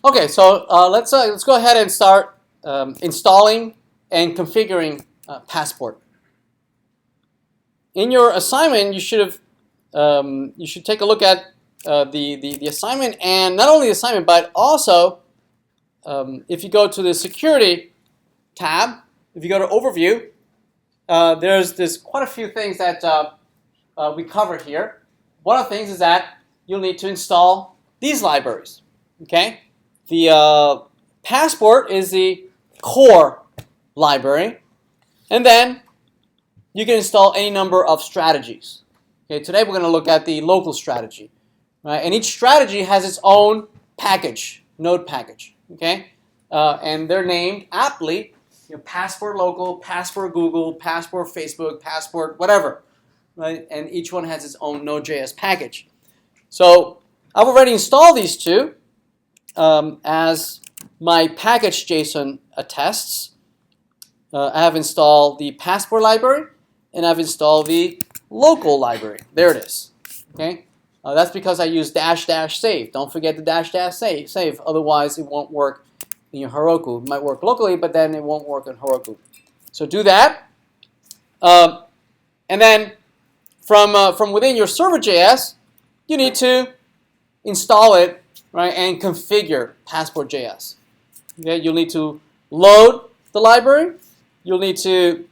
Okay, so let's go ahead and start installing and configuring Passport. In your assignment, you should take a look at the assignment, and not only the assignment, but also if you go to the Security tab, if you go to Overview, there's quite a few things that we cover here. One of the things is that you'll need to install these libraries. Okay, the Passport is the core library, and then you can install any number of strategies. Okay, today we're going to look at the local strategy, right? And each strategy has its own package, node package. Okay, and they're named aptly, Passport Local, Passport Google, Passport Facebook, Passport whatever, right? And each one has its own Node.js package. So I've already installed these two, as my package.json attests. I have installed the Passport library, and I've installed the local library. There it is. Okay, that's because I use --save. Don't forget the --save. Otherwise, it won't work in your Heroku. It might work locally, but then it won't work in Heroku. So do that, and then from within your server.js, you need to install it, right, and configure Passport.js. Okay, you'll need to load the library. You'll need to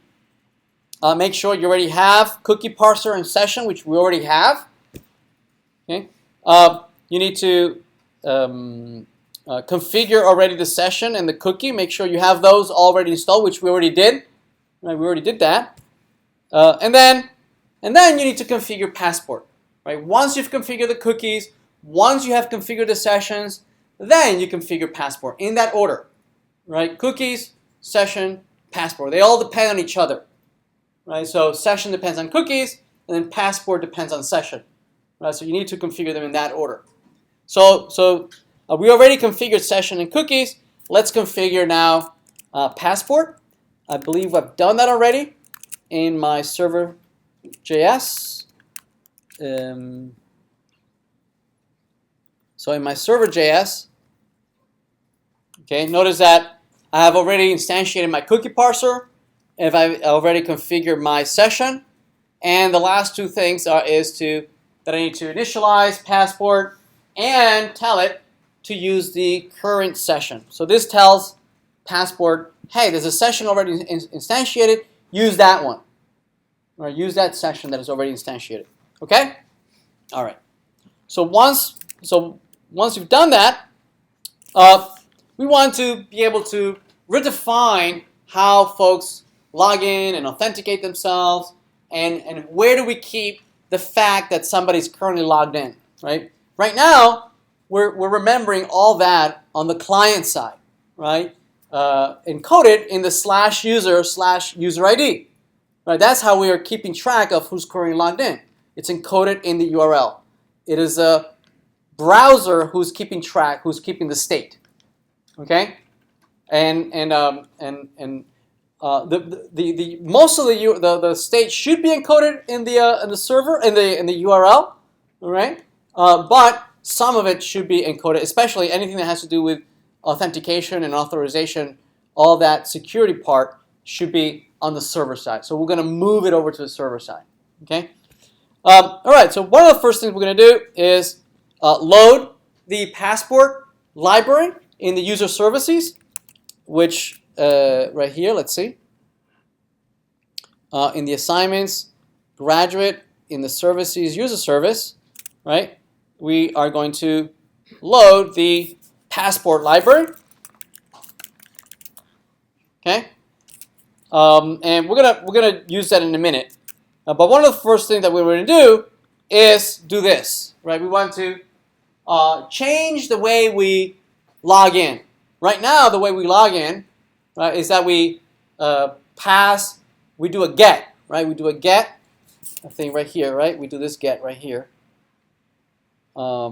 make sure you already have cookie parser and session, which we already have. Okay, you need to configure already the session and the cookie. Make sure you have those already installed, which we already did. Right, we already did that. And then you need to configure Passport. Right, once you've configured the cookies, once you have configured the sessions, then you configure Passport in that order. Right, cookies, session, Passport. They all depend on each other. Right, so session depends on cookies, and then Passport depends on session. Right, so you need to configure them in that order. So we already configured session and cookies. Let's configure now Passport. I believe I've done that already in my server.js. So in my server.js, okay, notice that I have already instantiated my cookie parser, and I've already configured my session, and the last two things that I need to initialize Passport and tell it to use the current session. So this tells Passport, hey, there's a session already instantiated, use that one. Or use that session that is already instantiated. Okay? All right. So once you've done that, we want to be able to redefine how folks log in and authenticate themselves, and where do we keep the fact that somebody's currently logged in, right? Right now, we're remembering all that on the client side, right? Encoded in the /user/user ID. Right? That's how we are keeping track of who's currently logged in. It's encoded in the URL. It is a browser who's keeping track, who's keeping the state. Okay, and most of the state should be encoded in the server, in the URL. All right, but some of it should be encoded, especially anything that has to do with authentication and authorization. All that security part should be on the server side. So we're going to move it over to the server side. Okay. All right. So one of the first things we're going to do is load the Passport library in the user services, which right here. Let's see. In the assignments, graduate, in the services user service, right? We are going to load the Passport library. Okay. And we're gonna use that in a minute. But one of the first things that we're going to do is do this, right? We want to change the way we log in. Right now, the way we log in is that we we do a get, right? We do a get, I think right here, right? We do this get right here. I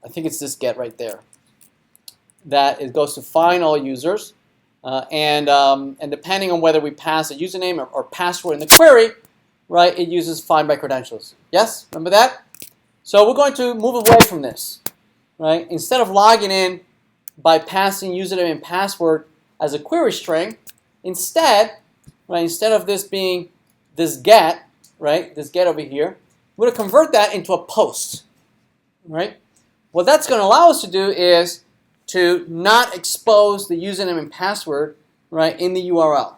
think it's this get right there. That it goes to find all users. And depending on whether we pass a username or password in the query, right, it uses find by credentials. Yes, remember that? So we're going to move away from this. right? Instead of logging in by passing username and password as a query string, instead, right, instead of this being this get, right, this get over here, we're going to convert that into a post, right? What that's going to allow us to do is to not expose the username and password, right, in the URL,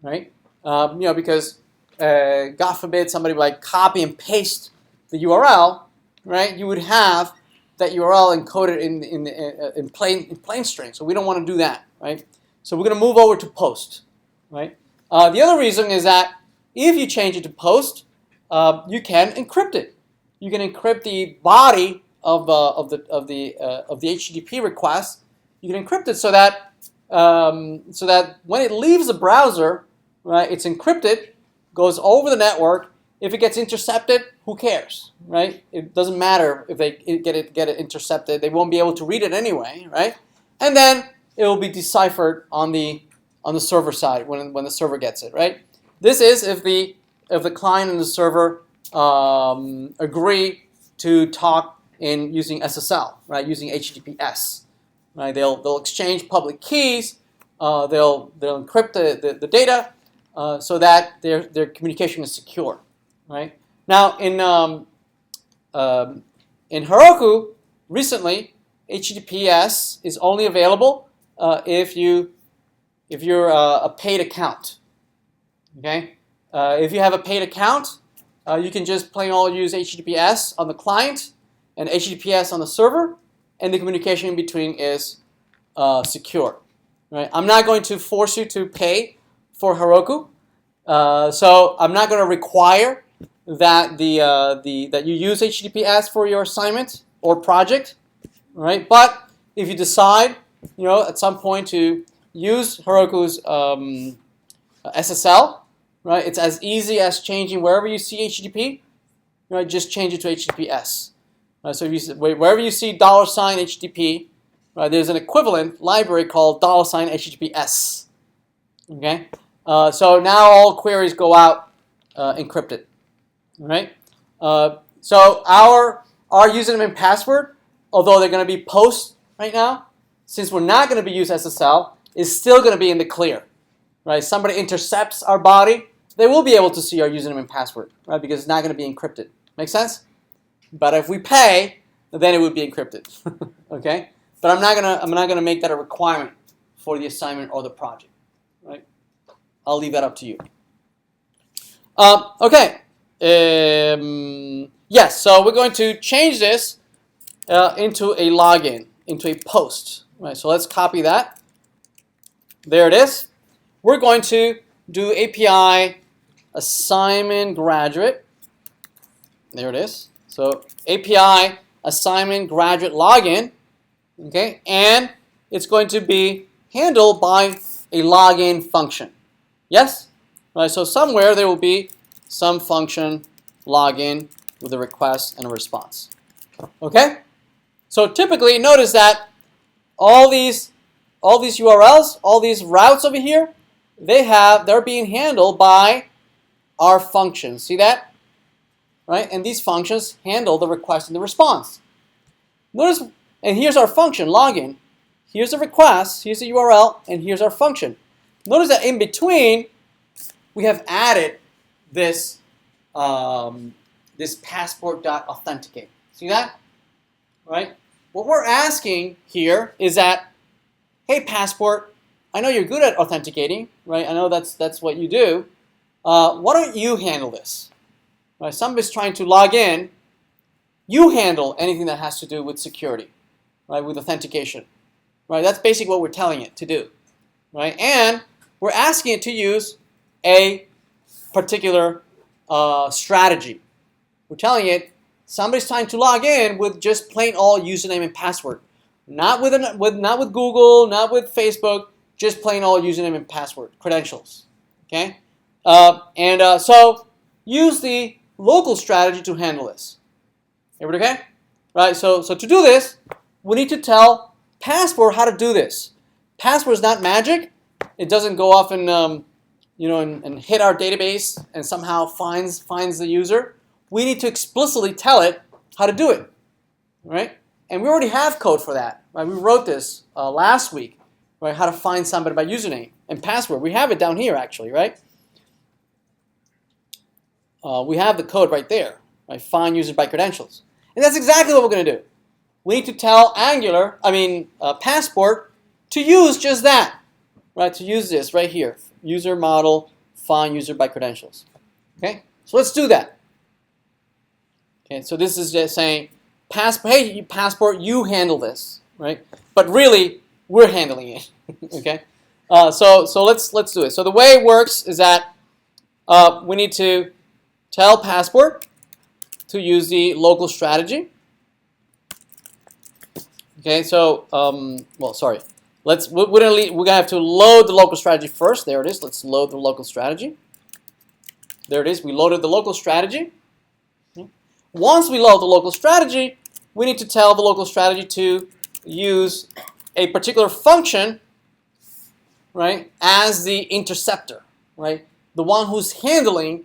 right? Because God forbid somebody like copy and paste the URL, right? You would have that URL encoded in plain string. So we don't want to do that, right? So we're going to move over to post, right? The other reason is that if you change it to post, you can encrypt it. You can encrypt the body of the HTTP request. You can encrypt it so that when it leaves the browser, right, it's encrypted, goes over the network. If it gets intercepted, who cares, right? It doesn't matter if they get it intercepted. They won't be able to read it anyway, right? And then it will be deciphered on the server side when the server gets it, right? This is if the client and the server agree to talk in using SSL, right? Using HTTPS, right? They'll exchange public keys. They'll encrypt the data so that their communication is secure, right? Now in Heroku recently, HTTPS is only available if you're a paid account. Okay, if you have a paid account, you can just plain old use HTTPS on the client and HTTPS on the server, and the communication in between is secure. Right? I'm not going to force you to pay for Heroku, so I'm not going to require that that you use HTTPS for your assignment or project. Right? But if you decide, at some point to use Heroku's SSL, right? It's as easy as changing wherever you see HTTP, right? Just change it to HTTPS. Right? So if wherever you see $HTTP, right? There's an equivalent library called $HTTPS. Okay. So now all queries go out encrypted. Right. So our username and password, although they're going to be post right now, since we're not going to be use SSL, is still going to be in the clear. Right? Somebody intercepts our body, they will be able to see our username and password, right? Because it's not going to be encrypted. Make sense? But if we pay, then it would be encrypted. Okay? But I'm not gonna make that a requirement for the assignment or the project. Right? I'll leave that up to you. Okay. Yes. So we're going to change this into a login, into a post. Right. So let's copy that. There it is. We're going to do API assignment graduate. There it is. So API assignment graduate login. Okay, and it's going to be handled by a login function. Yes? Right, so somewhere there will be some function login with a request and a response. Okay? So typically notice that all these URLs, all these routes over here, they're being handled by our functions. See that? Right? And these functions handle the request and the response. Notice, and here's our function, login. Here's the request, here's the URL, and here's our function. Notice that in between, we have added this, this passport.authenticate. See that? Right? What we're asking here is that, hey, Passport, I know you're good at authenticating, right? I know that's what you do. Why don't you handle this? Right? Somebody's trying to log in. You handle anything that has to do with security, right? With authentication, right? That's basically what we're telling it to do, right? And we're asking it to use a particular strategy. We're telling it somebody's trying to log in with just plain old username and password, not with Google, not with Facebook, just plain old username and password credentials. Okay, so use the local strategy to handle this. Everybody okay? Right. So to do this, we need to tell Passport how to do this. Passport is not magic. It doesn't go off and and hit our database and somehow finds the user. We need to explicitly tell it how to do it. Right? And we already have code for that. Right? We wrote this last week, right? How to find somebody by username and password. We have it down here, actually, right? We have the code right there. Right? Find users by credentials. And that's exactly what we're going to do. We need to tell Passport to use just that. Right? To use this right here. User model, find user by credentials. Okay? So let's do that. Okay, so this is just saying, hey, Passport, you handle this, right? But really, we're handling it. Okay, so let's do it. So the way it works is that we need to tell Passport to use the local strategy. Okay, so well, sorry. We're gonna have to load the local strategy first. There it is. Let's load the local strategy. There it is. We loaded the local strategy. Once we load the local strategy, we need to tell the local strategy to use a particular function, right, as the interceptor, right, the one who's handling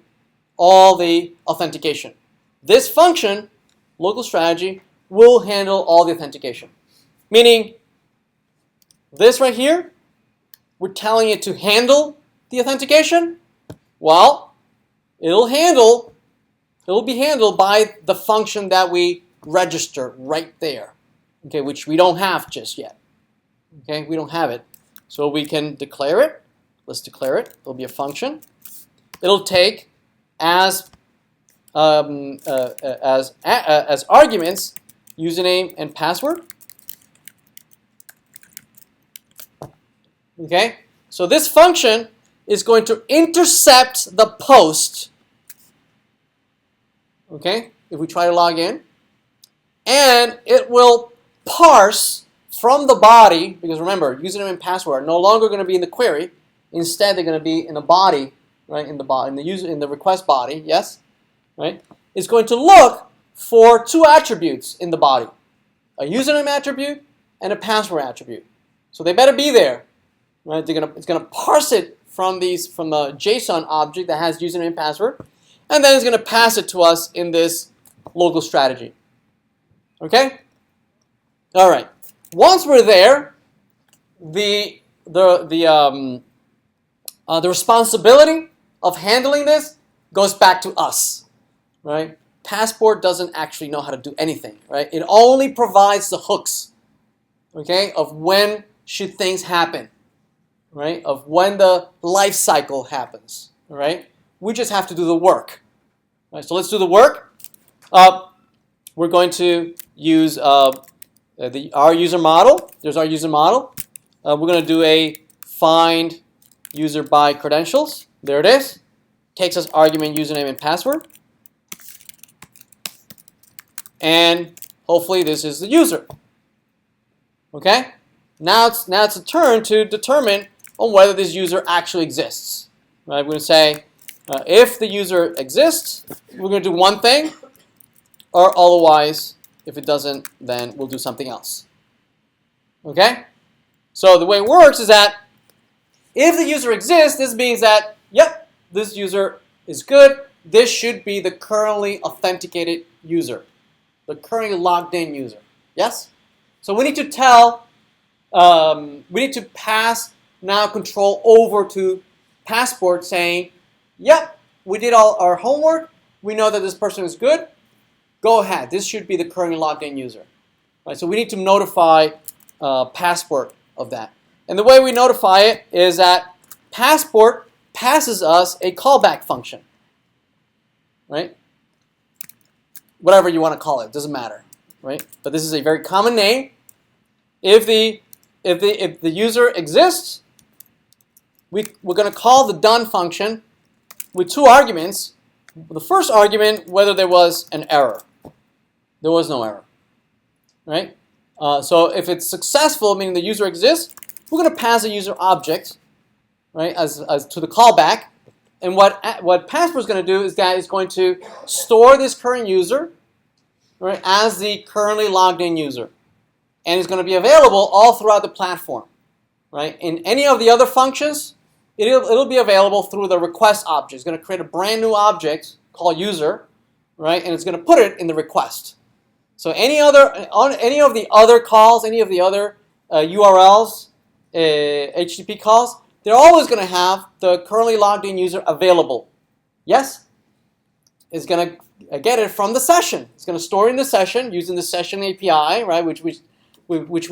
all the authentication. This function, local strategy, will handle all the authentication. Meaning, this right here, we're telling it to handle the authentication. Well, it'll be handled by the function that we register right there, okay, which we don't have just yet. Okay, we don't have it. So we can declare it. Let's declare it. It'll be a function. It'll take as arguments username and password. Okay, so this function is going to intercept the post. Okay, if we try to log in, and it will parse from the body, because remember, username and password are no longer going to be in the query. Instead, they're going to be in the body, right? In the request body, yes, right? It's going to look for two attributes in the body: a username attribute and a password attribute. So they better be there, right? It's going to parse it from the JSON object that has username and password. And then it's going to pass it to us in this local strategy. Okay? All right. Once we're there, the responsibility of handling this goes back to us, right? Passport doesn't actually know how to do anything, right? It only provides the hooks, okay, of when should things happen, right? Of when the life cycle happens, all right? We just have to do the work. Right, so let's do the work. We're going to use our user model. There's our user model. We're going to do a find user by credentials. There it is. Takes us argument username and password. And hopefully this is the user. Okay? Now it's a turn to determine on whether this user actually exists. Right? We're going to say, if the user exists, we're going to do one thing, or otherwise, if it doesn't, then we'll do something else. Okay? So the way it works is that if the user exists, this means that, yep, this user is good. This should be the currently authenticated user, the currently logged in user. Yes? So we need to we need to pass now control over to Passport saying, yep, we did all our homework. We know that this person is good. Go ahead. This should be the currently logged in user. Right, so we need to notify Passport of that. And the way we notify it is that Passport passes us a callback function. Right? Whatever you want to call it, doesn't matter. Right? But this is a very common name. If the user exists, we're going to call the done function with two arguments. The first argument, whether there was an error. There was no error. Right? So if it's successful, meaning the user exists, we're going to pass a user object, right, as to the callback. And what Passport is going to do is that it's going to store this current user, right, as the currently logged in user. And it's going to be available all throughout the platform. Right? In any of the other functions, it'll be available through the request object. It's going to create a brand new object called user, right? And it's going to put it in the request. So on any of the other calls, any of the other URLs, HTTP calls, they're always going to have the currently logged in user available. Yes? It's going to get it from the session. It's going to store in the session using the session API, right, which we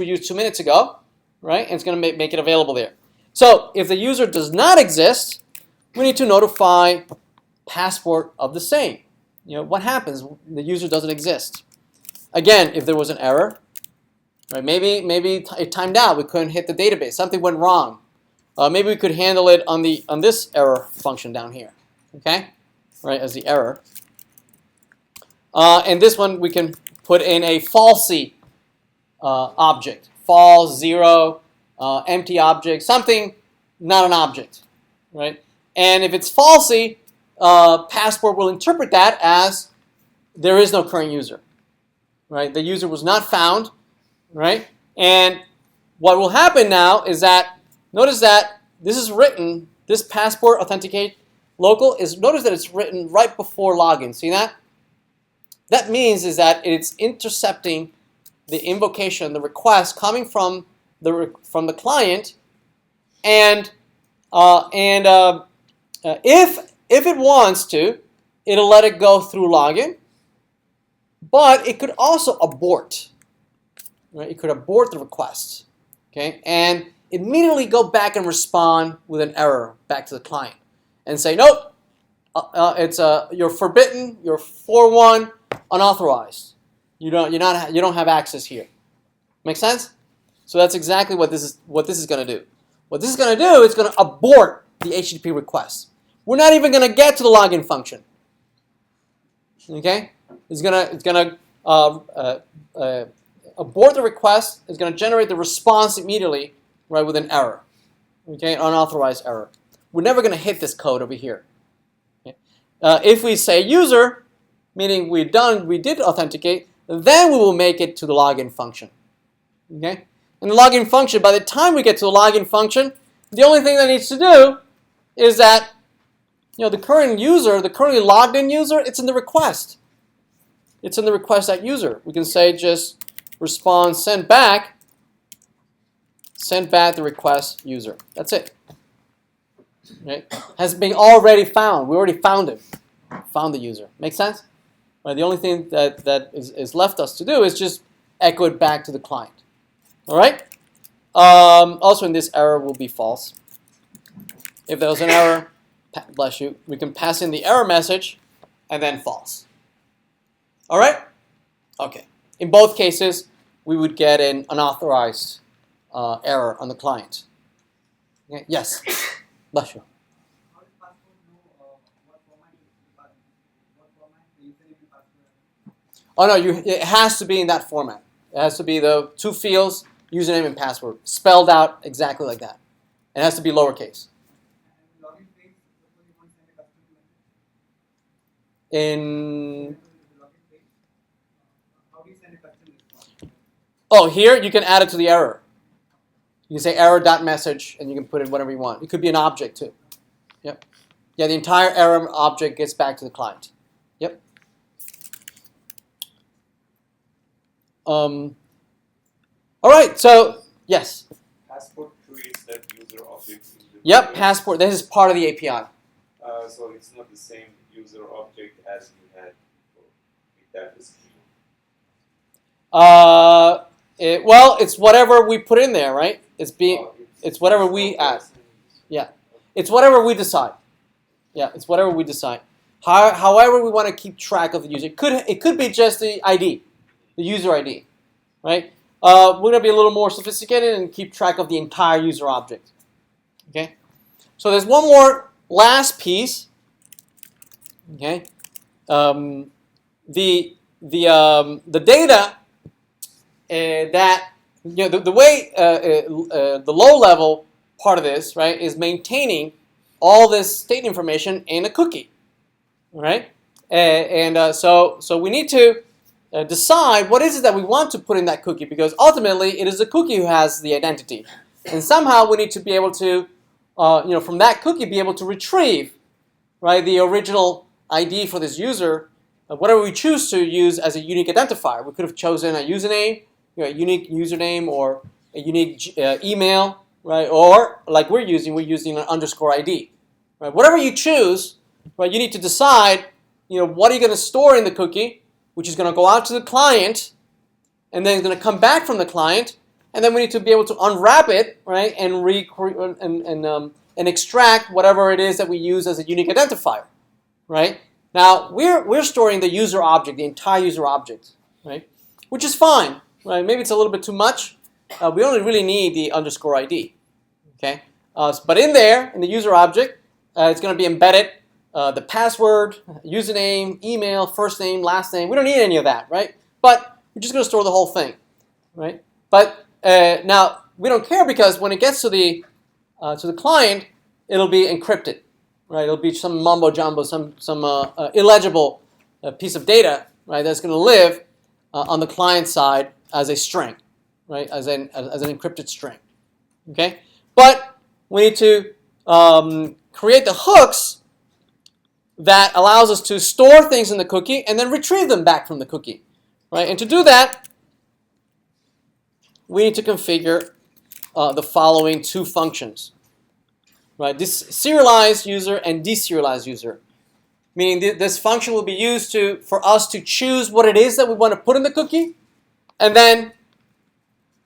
used 2 minutes ago, right? And it's going to make it available there. So if the user does not exist, we need to notify passport of the same. What happens when the user doesn't exist? Again, if there was an error, right? Maybe it timed out. We couldn't hit the database. Something went wrong. Maybe we could handle it on this error function down here. Okay, right, as the error. And this one we can put in a falsy object, false, 0, empty object, something not an object, right? And if it's falsy, passport will interpret that as there is no current user, right? The user was not found, right? And what will happen now is that, notice that this is written, this passport authenticate local notice that it's written right before login. See that? That means is that it's intercepting the invocation, the request coming from the client, and if it wants to, it'll let it go through login, but it could also abort. Right? It could abort the request, okay, and immediately go back and respond with an error back to the client and say, nope, you're forbidden, you're 4.1 unauthorized. You don't have access here. Make sense? So that's exactly what this is going to do. What this is going to do is going to abort the HTTP request. We're not even going to get to the login function. Okay? It's going to abort the request. It's going to generate the response immediately, right, with an error. Okay, unauthorized error. We're never going to hit this code over here. Okay? If we say user, meaning we did authenticate, then we will make it to the login function. Okay? And the login function, by the time we get to the login function, the only thing that needs to do is that the current user, the currently logged in user, it's in the request. It's in the request that user. We can say just response send back the request user. That's it. Right? Has been already found. We already found him. Found the user. Make sense? Right, the only thing that is left us to do is just echo it back to the client. All right? Also, in this error will be false. If there was an error, bless you, we can pass in the error message and then false. All right? Okay. In both cases, we would get an unauthorized error on the client. Okay? Yes? Bless you. Oh no, it has to be in that format. It has to be the 2 fields, username and password, spelled out exactly like that. It has to be lowercase. Here you can add it to the error. You can say error.message and you can put in whatever you want. It could be an object too. Yep. Yeah, the entire error object gets back to the client. Yep. All right, so yes. Passport creates that user object. Yep, passport. This is part of the API. So it's not the same user object as you had with that scheme. Well, it's whatever we put in there, right? It's whatever we add. Yeah, it's whatever we decide. Yeah, it's whatever we decide. However, we want to keep track of the user. It could be just the ID. The user ID, right? We're going to be a little more sophisticated and keep track of the entire user object. Okay? So there's one more last piece. Okay? The data that the way the low level part of this, right, is maintaining all this state information in a cookie, right? So we need to decide what is it that we want to put in that cookie, because ultimately it is the cookie who has the identity, and somehow we need to be able to, from that cookie, be able to retrieve, right, the original ID for this user whatever we choose to use as a unique identifier. We could have chosen a username, a unique username, or a unique email, right? Or like we're using an underscore ID, right? Whatever you choose, right? You need to decide, what are you going to store in the cookie, which is going to go out to the client, and then it's going to come back from the client, and then we need to be able to unwrap it, right? And and extract whatever it is that we use as a unique identifier, right? Now we're storing the user object, the entire user object, right? Which is fine, right? Maybe it's a little bit too much. We only really need the underscore ID, okay? But in there, in the user object, it's going to be embedded the password, username, email, first name, last name. We don't need any of that, right? But we're just going to store the whole thing, right? But now we don't care because when it gets to the client, it'll be encrypted, right? It'll be some mumbo jumbo, some illegible piece of data, right? That's going to live on the client side as a string, right? As an encrypted string, okay? But we need to create the hooks that allows us to store things in the cookie and then retrieve them back from the cookie, right? And to do that, we need to configure the following two functions, right? This serialized user and deserialized user, meaning this function will be used for us to choose what it is that we want to put in the cookie, and then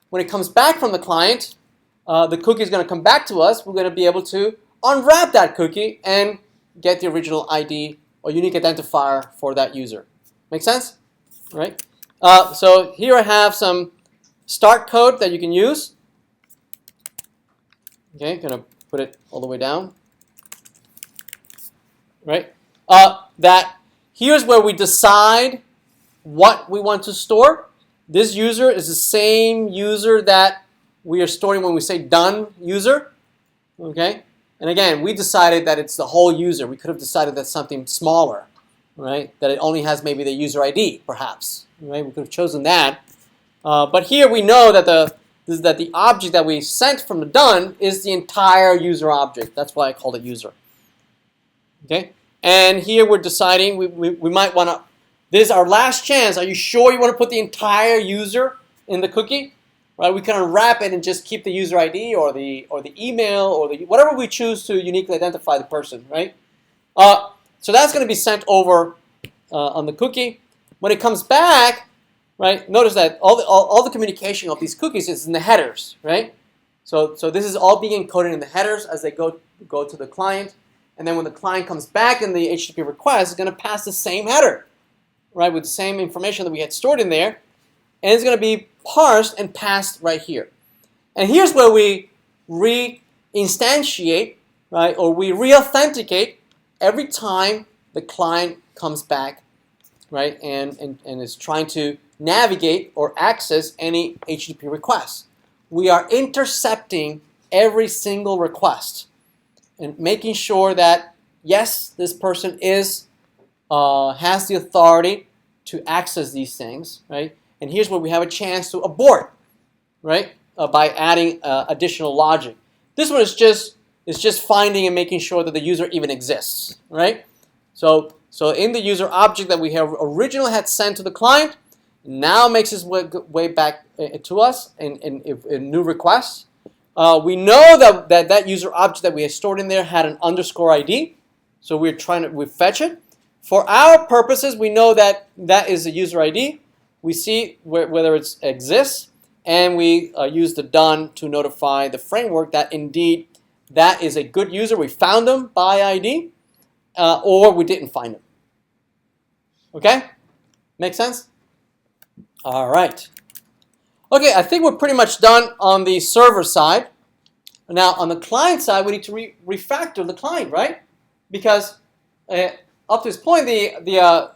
when it comes back from the client, the cookie is going to come back to us. We're going to be able to unwrap that cookie and get the original ID or unique identifier for that user. Make sense? Right? So here I have some start code that you can use. Okay, gonna put it all the way down. Right? That here's where we decide what we want to store. This user is the same user that we are storing when we say done user. Okay? And again, we decided that it's the whole user. We could have decided that's something smaller, right? That it only has maybe the user ID, perhaps. Right? We could have chosen that. But here we know that the object that we sent from the done is the entire user object. That's why I called it user. Okay? And here we're deciding we might want to. This is our last chance. Are you sure you want to put the entire user in the cookie? Right? We can unwrap it and just keep the user ID or the email or whatever we choose to uniquely identify the person. Right? So that's going to be sent over on the cookie. When it comes back, right? Notice that all the communication of these cookies is in the headers, right? So this is all being encoded in the headers as they go to the client, and then when the client comes back in the HTTP request, it's going to pass the same header, right, with the same information that we had stored in there, and it's going to be parsed and passed right here. And here's where we re-instantiate, right, or we re-authenticate every time the client comes back, right, and is trying to navigate or access any HTTP requests. We are intercepting every single request and making sure that, yes, this person has the authority to access these things, right? And here's where we have a chance to abort, right, by adding additional logic. This one is just finding and making sure that the user even exists, right? So in the user object that we have originally had sent to the client, now makes its way back to us in new requests. We know that user object that we had stored in there had an underscore ID, so we fetch it. For our purposes, we know that is a user ID. We see whether it exists, and we use the done to notify the framework that indeed that is a good user. We found them by ID, or we didn't find them. Okay? Make sense? All right. Okay, I think we're pretty much done on the server side. Now, on the client side, we need to refactor the client, right? Because up to this point, the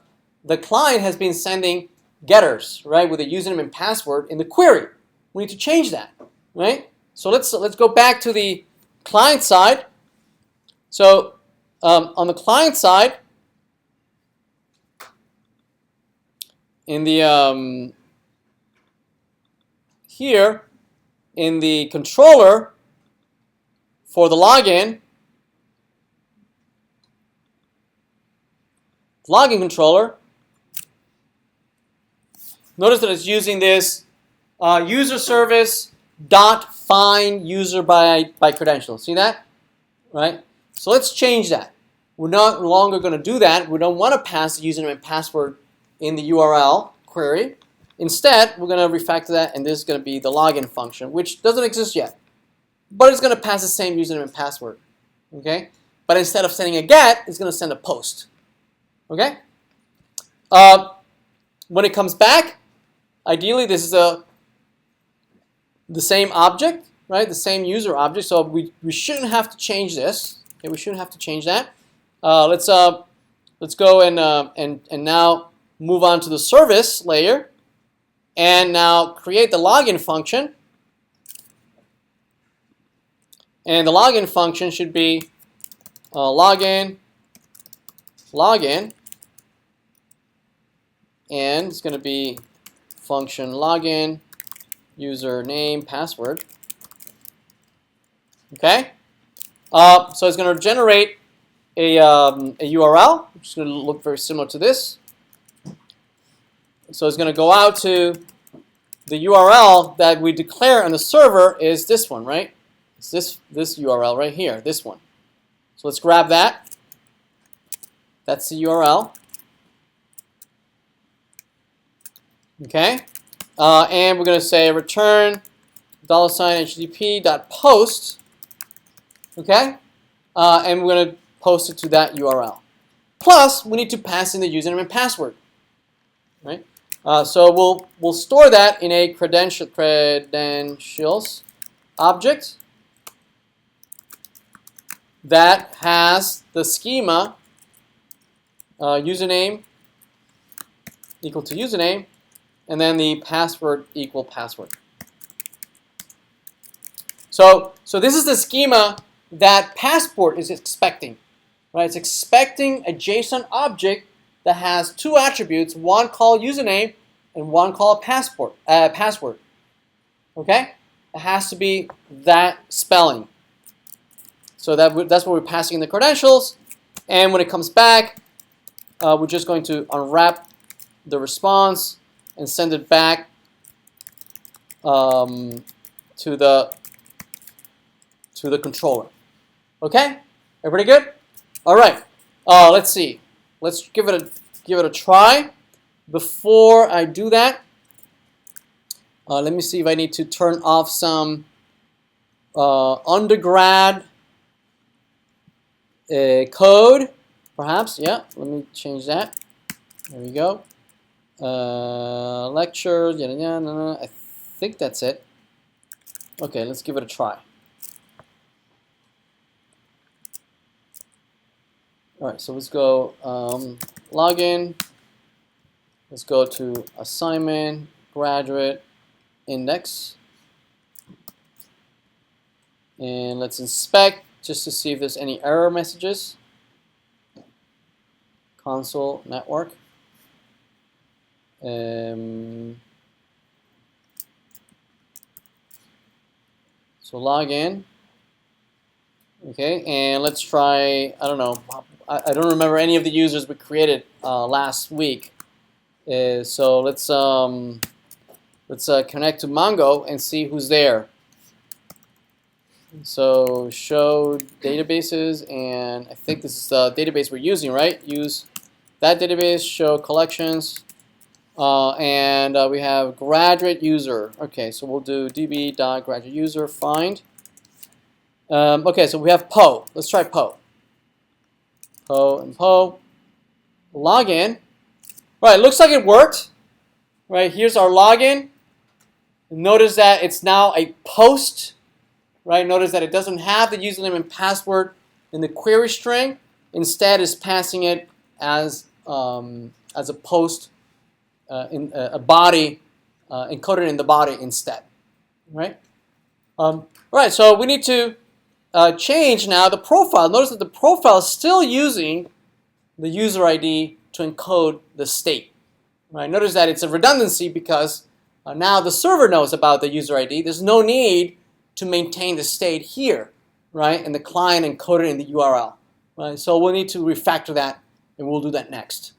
client has been sending getters, right, with a username and password in the query. We need to change that, right? So let's go back to the client side. So on the client side, in the here in the controller for the login controller, Notice that it's using this user service dot find user by credential. See that? Right? So let's change that. We're not longer going to do that. We don't want to pass the username and password in the URL query. Instead, we're going to refactor that, and this is going to be the login function, which doesn't exist yet. But it's going to pass the same username and password. Okay? But instead of sending a get, it's going to send a post. Okay? When it comes back, ideally this is the same object, right? The same user object. So we shouldn't have to change this. Okay, we shouldn't have to change that. Let's go and now move on to the service layer, and now create the login function. And the login function should be login, and it's going to be function login, username, password. Okay? So it's going to generate a URL, which is going to look very similar to this. So it's going to go out to the URL that we declare on the server is this one, right? It's this URL right here, this one. So let's grab that. That's the URL. Okay, and we're going to say return $HTTP.post. Okay, and we're going to post it to that URL. Plus, we need to pass in the username and password. Right. So we'll store that in a credentials object that has the schema username equal to username, and then the password equal password. So this is the schema that Passport is expecting. Right? It's expecting a JSON object that has two attributes, one called username and one called password. Okay? It has to be that spelling. So that's what we're passing in the credentials. And when it comes back, we're just going to unwrap the response and send it back to the controller. Okay? Everybody good? All right. Let's see. Let's give it a try. Before I do that, let me see if I need to turn off some undergrad code. Perhaps. Yeah. Let me change that. There we go. Lectures. I think that's it. Okay. Let's give it a try. All right, so let's go login. Let's go to assignment, graduate, index. And let's inspect just to see if there's any error messages. Console network. So log in. Okay, and let's try, I don't know, I don't remember any of the users we created last week. So let's connect to Mongo and see who's there. So show databases, and I think this is the database we're using, right? Use that database, show collections, and we have graduate user. Okay, so we'll do db.graduateuser find. Okay, so we have Po. Let's try Po. Po and Po. Login. Right, looks like it worked. Right, here's our login. Notice that it's now a post. Right, notice that it doesn't have the username and password in the query string. Instead, it's passing it as a post in a body encoded in the body instead. Right. Right. So we need to change now the profile. Notice that the profile is still using the user ID to encode the state. Right? Notice that it's a redundancy because now the server knows about the user ID. There's no need to maintain the state here, right? And the client encoded in the URL. Right? So we'll need to refactor that, and we'll do that next.